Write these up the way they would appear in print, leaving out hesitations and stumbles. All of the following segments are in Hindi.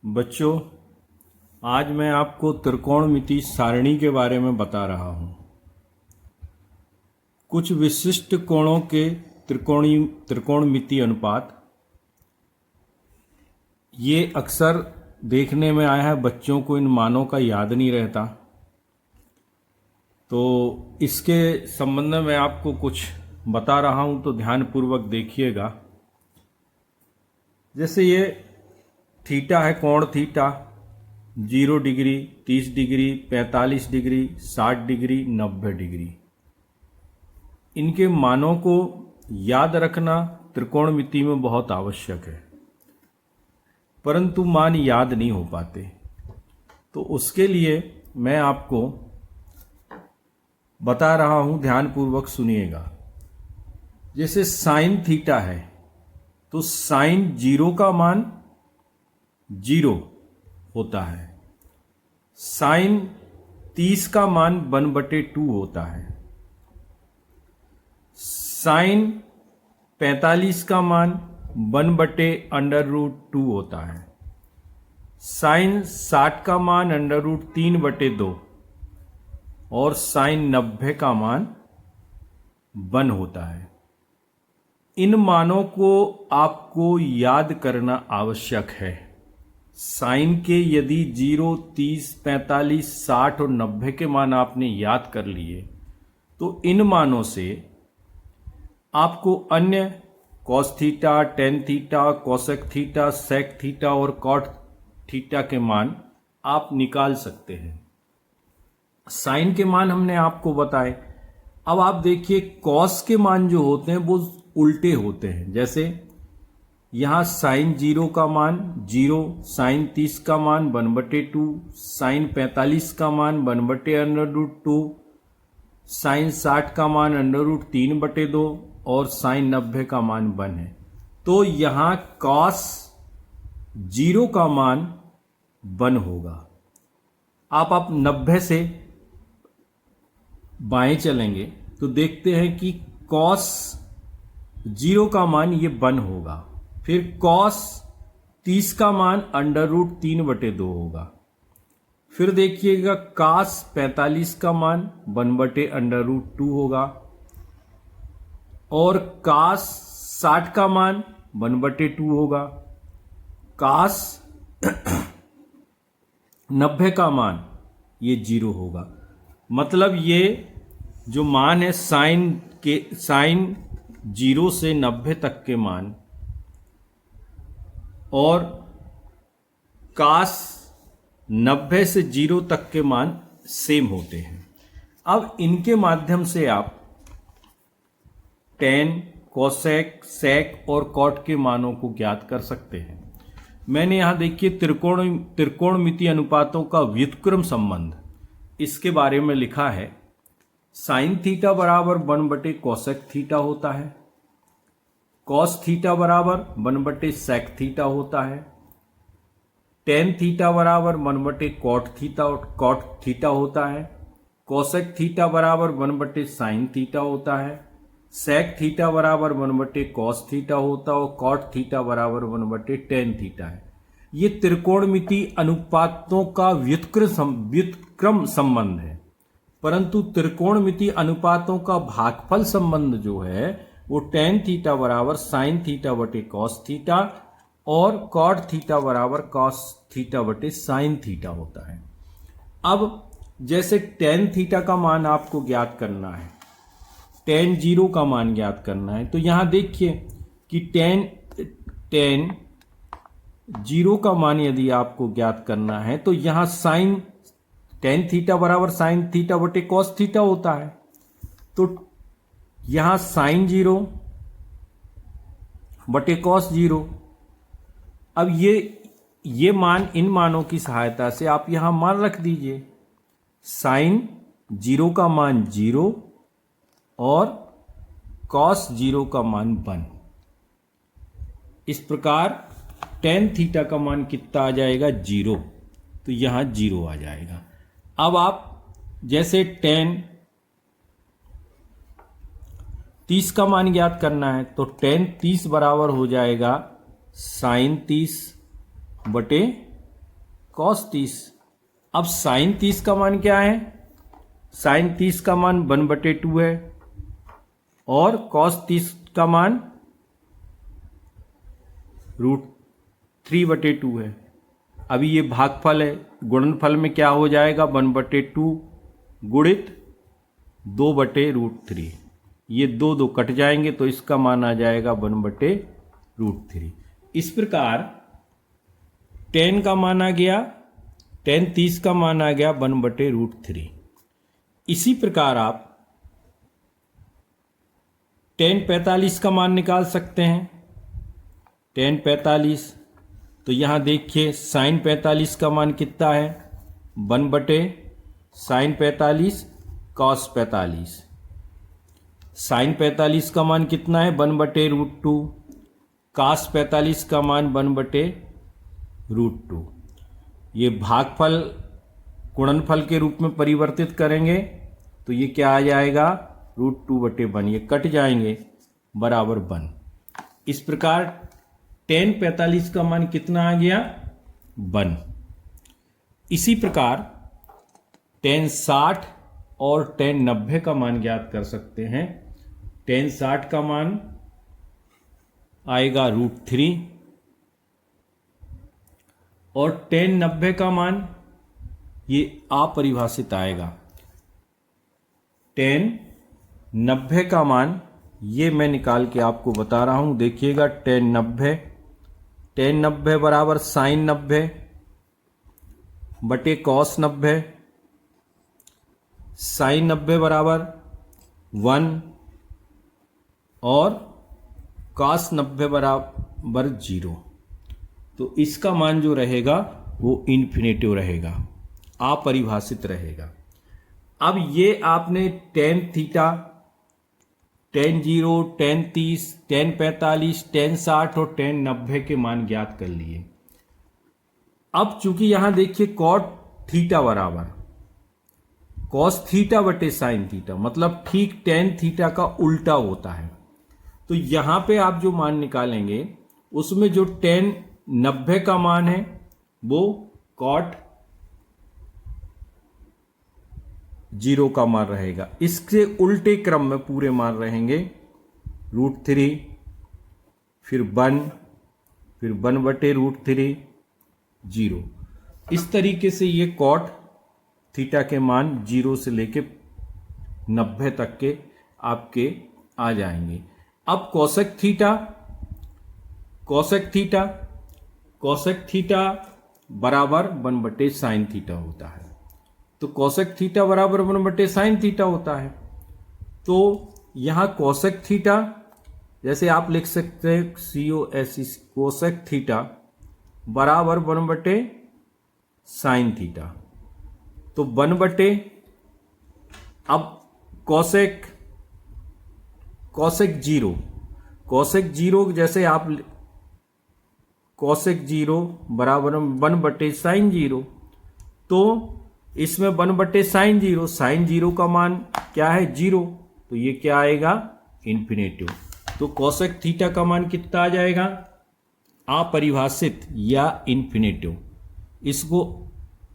बच्चों, आज मैं आपको त्रिकोणमिति सारणी के बारे में बता रहा हूँ। कुछ विशिष्ट कोणों के त्रिकोणमिति अनुपात ये अक्सर देखने में आया है। बच्चों को इन मानों का याद नहीं रहता, तो इसके संबंध में मैं आपको कुछ बता रहा हूँ, तो ध्यानपूर्वक देखिएगा। जैसे ये थीटा है, कोण theta 0 degree, 30 degree, 45 degree, 60 degree, 90 degree. इनके मानों को याद रखना त्रिकोणमिति में बहुत आवश्यक है, परंतु मान याद नहीं हो पाते। तो उसके लिए मैं आपको बता रहा हूं, ध्यानपूर्वक सुनिएगा। जैसे साइन थीटा है, तो साइन 0 का मान 0 होता है। साइन 30 का मान 1/2 होता है। साइन 45 का मान 1/√2 होता है। साइन 60 का मान √3/2 और साइन 90 का मान 1 होता है। इन मानों को आपको याद करना आवश्यक है। साइन के यदि 0, 30, 45, 60 और 90 के मान आपने याद कर लिए, तो इन मानों से आपको अन्य cos theta, tan theta, cosec theta, sec theta और कॉट थीटा के मान आप निकाल सकते हैं। साइन के मान हमने आपको बताए। अब आप देखिए, कॉस के मान जो होते हैं वो उल्टे होते हैं। जैसे यहां साइन 0 का मान 0, साइन 30 का मान 1/2, साइन 45 का मान 1/√2, साइन 60 का मान √3/2 और साइन 90 का मान 1 है। तो यहां कॉस 0 का मान 1 होगा। आप 90 से बाएं चलेंगे तो देखते हैं कि कॉस 0 का मान ये 1 होगा। फिर कॉस 30 का मान √3/2 होगा। फिर देखिएगा कॉस 45 का मान 1/√2 होगा और कॉस 60 का मान 1/2 होगा। कॉस 90 का मान ये 0 होगा। मतलब ये जो मान है साइन 0 से 90 तक के मान और कॉस 90 से 0 तक के मान सेम होते हैं। अब इनके माध्यम से आप टेन, कोसेक, सेक और कॉट के मानों को ज्ञात कर सकते हैं। मैंने यहां देखिए त्रिकोणमिति अनुपातों का व्युत्क्रम संबंध, इसके बारे में लिखा है। साइन थीटा बराबर 1/कोसेक थीटा होता है। कॉस थीटा बराबर 1/सेक थीटा होता है। टेन थीटा बराबर 1/कॉट थीटा होता है। कोसेक थीटा बराबर 1/साइन थीटा होता है। सेक थीटा बराबर 1/कॉस थीटा होता है और कॉट थीटा बराबर 1/टेन थीटा है। ये त्रिकोणमिति अनुपातों का व्युत्क्रम संबंध है, परंतु त्रिकोणमिति अनुपातों का भागफल संबंध जो है वो टेन थीटा बराबर साइन थीटा बटे कॉस थीटा और कॉट थीटा बराबर कॉस थीटा बटे साइन थीटा होता है। अब जैसे टेन थीटा का मान आपको ज्ञात करना है, टेन 0 का मान ज्ञात करना है, तो यहां देखिए कि टेन 0 का मान यदि आपको ज्ञात करना है तो यहां साइन टेन थीटा बराबर साइन थीटा बटे कॉस थीटा होता है। तो यहां साइन 0 बटे कॉस 0। अब ये मान, इन मानों की सहायता से आप यहां मान रख दीजिए। साइन 0 का मान 0 और कॉस 0 का मान 1। इस प्रकार टेन थीटा का मान कितना आ जाएगा? 0। तो यहां 0 आ जाएगा। अब आप जैसे टेन 30 का मान ज्ञात करना है, तो टेन 30 बराबर हो जाएगा साइन 30 बटे कॉस 30। अब साइन 30 का मान क्या है? साइन 30 का मान 1/2 है और कॉस 30 का मान √3/2 है। अभी ये भागफल है, गुणनफल में क्या हो जाएगा? 1/2 गुणित 2/√3। ये दो दो कट जाएंगे तो इसका मान आ जाएगा 1/√3। इस प्रकार tan का मान आ गया, tan 30 का मान आ गया 1/√3। इसी प्रकार आप tan 45 का मान निकाल सकते हैं। tan 45, तो यहां देखिए साइन 45 का मान कितना है? 1/sin 45 cos 45। साइन 45 का मान कितना है? 1/√2। cos 45 का मान 1/√2। ये भागफल गुणनफल के रूप में परिवर्तित करेंगे तो ये क्या आ जाएगा? √2/1। ये कट जाएंगे बराबर 1। इस प्रकार tan 45 का मान कितना आ गया? 1। इसी प्रकार tan 60 और tan 90 का मान ज्ञात कर सकते हैं। tan 60 का मान आएगा √3 और tan 90 का मान ये अपरिभाषित आएगा। tan 90 का मान ये मैं निकाल के आपको बता रहा हूं, देखिएगा। tan 90 बराबर साइन 90 बटे कॉस 90। साइन 90 बराबर 1 और कॉस 90 बराबर 0। तो इसका मान जो रहेगा वो इन्फिनेटिव रहेगा, अपरिभाषित रहेगा। अब ये आपने tan theta, tan 0, tan 30, tan 45, tan 60 और tan 90 के मान ज्ञात कर लिए। अब चूंकि यहां देखिए cot थीटा बराबर cos थीटा बटे साइन थीटा, मतलब ठीक tan थीटा का उल्टा होता है। तो यहां पे आप जो मान निकालेंगे उसमें जो tan 90 का मान है वो cot 0 का मान रहेगा। इसके उल्टे क्रम में पूरे मान रहेंगे √3, फिर 1, फिर 1/√3, 0। इस तरीके से ये cot थीटा के मान 0 से लेके 90 तक के आपके आ जाएंगे। अब कोसेक थीटा बराबर 1/sin थीटा होता है। तो कोसेक थीटा बराबर 1/sin थीटा होता है। तो यहां कोसेक थीटा जैसे आप लिख सकते हैं COSEC, कोसेक थीटा बराबर 1/sin थीटा। तो 1/, अब कोसेक 0 जैसे आप कोसेक 0 बराबर 1/sin 0। तो इसमें 1/sin 0, साइन 0 का मान क्या है? 0। तो ये क्या आएगा? इन्फिनेटिव। तो कोसेक थीटा का मान कितना आ जाएगा? अपरिभाषित या इन्फिनेटिव। इसको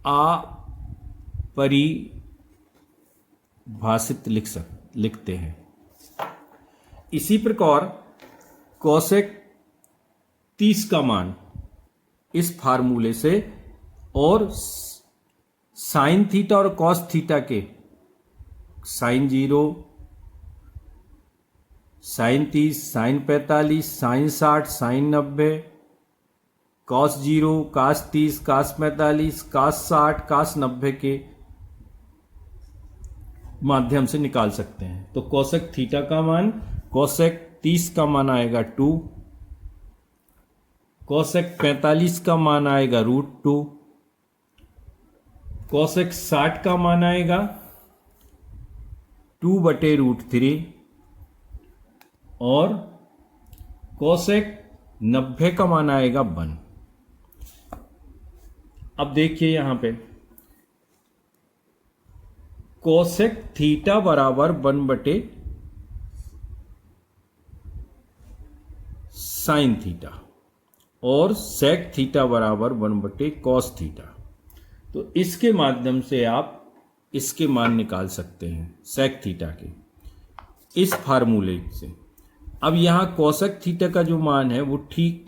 अपरिभाषित लिखते हैं। इसी प्रकार कोसेक 30 का मान इस फार्मूले से और साइन थीटा और कॉस थीटा के sine 0, sine 30, sine 45, sine 60, sine 90, cos 0, cos 30, cos 45, cos 60, cos 90 के माध्यम से निकाल सकते हैं। तो कोसेक थीटा का मान, कोसेक 30 का मान आएगा 2, कोसेक 45 का मान आएगा √2, कोसेक 60 का मान आएगा 2/√3 और कोसेक 90 का मान आएगा 1। अब देखिए यहां पे कोसेक थीटा बराबर 1/sin थीटा और सेक थीटा बराबर 1/cos थीटा। तो इसके माध्यम से आप इसके मान निकाल सकते हैं सेक थीटा के, इस फार्मूले से। अब यहाँ कोसेक थीटा का जो मान है वो ठीक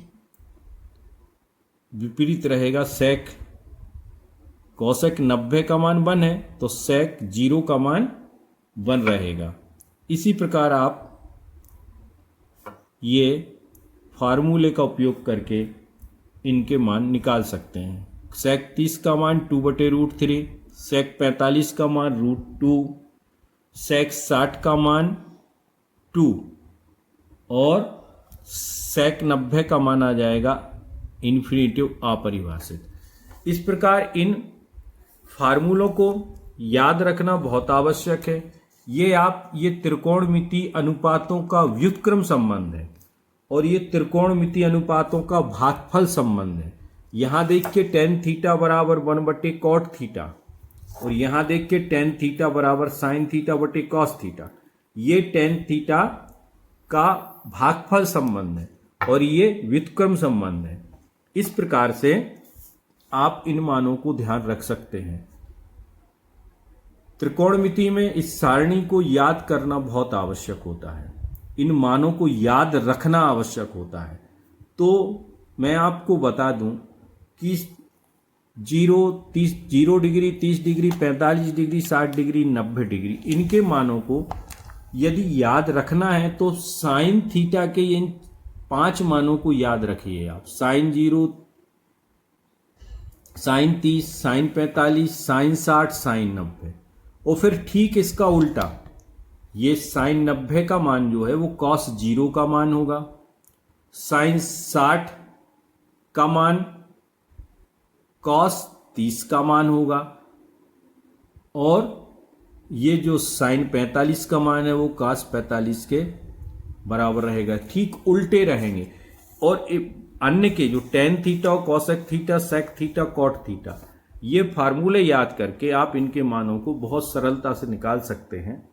विपरीत रहेगा। सेक कोसेक 90 का मान 1 है तो सेक 0 का मान 1 रहेगा। इसी प्रकार आप ये फार्मूले का उपयोग करके इनके मान निकाल सकते हैं। सेक 30 का मान 2/√3, सेक 45 का मान √2, सेक 60 का मान 2 और सेक 90 का मान आ जाएगा इन्फिनिटिव अपरिभाषित। इस प्रकार इन फार्मूलों को याद रखना बहुत आवश्यक है। ये त्रिकोणमितीय अनुपातों का व्युत्क्रम संबंध है और ये त्रिकोणमितीय अनुपातों का भागफल संबंध है। यहां देखिए tan थीटा बराबर 1/cot थीटा और यहां देखिए tan थीटा बराबर sin थीटा बटे cos थीटा। ये tan थीटा का भागफल संबंध है और ये व्युत्क्रम संबंध है। इस प्रकार से आप इन मानों को ध्यान रख सकते हैं। त्रिकोणमिति में इस सारणी को याद करना बहुत आवश्यक होता है, इन मानों को याद रखना आवश्यक होता है। तो मैं आपको बता दूं कि 0 degree, 30 degree, 45 degree, 60 degree, 90 degree, इनके मानों को यदि याद रखना है तो साइन थीटा के इन 5 मानों को याद रखिए आप। Sine 0, sine 30, sine 45, sine 60, sine 90। और फिर ठीक इसका उल्टा, ये साइन 90 का मान जो है वो कॉस 0 का मान होगा, साइन 60 का मान कॉस 30 का मान होगा और ये जो साइन 45 का मान है वो कॉस 45 के बराबर रहेगा। ठीक उल्टे रहेंगे। और अन्य के जो tan थीटा और cosec theta, sec theta, cot theta, ये फार्मूले याद करके आप इनके मानों को बहुत सरलता से निकाल सकते हैं।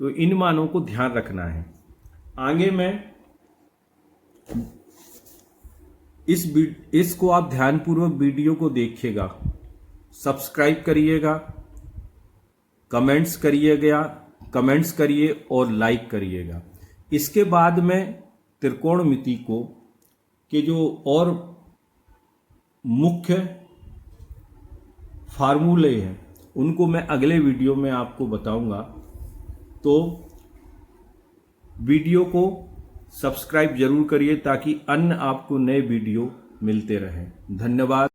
तो इन मानों को ध्यान रखना है। आगे मैं इसको आप ध्यानपूर्वक वीडियो को देखिएगा, सब्सक्राइब करिएगा, कमेंट्स करिए और लाइक करिएगा। इसके बाद में त्रिकोणमिति को के जो और मुख्य फार्मूले हैं उनको मैं अगले वीडियो में आपको बताऊंगा। तो वीडियो को सब्सक्राइब जरूर करिए ताकि अन्य आपको नए वीडियो मिलते रहें। धन्यवाद।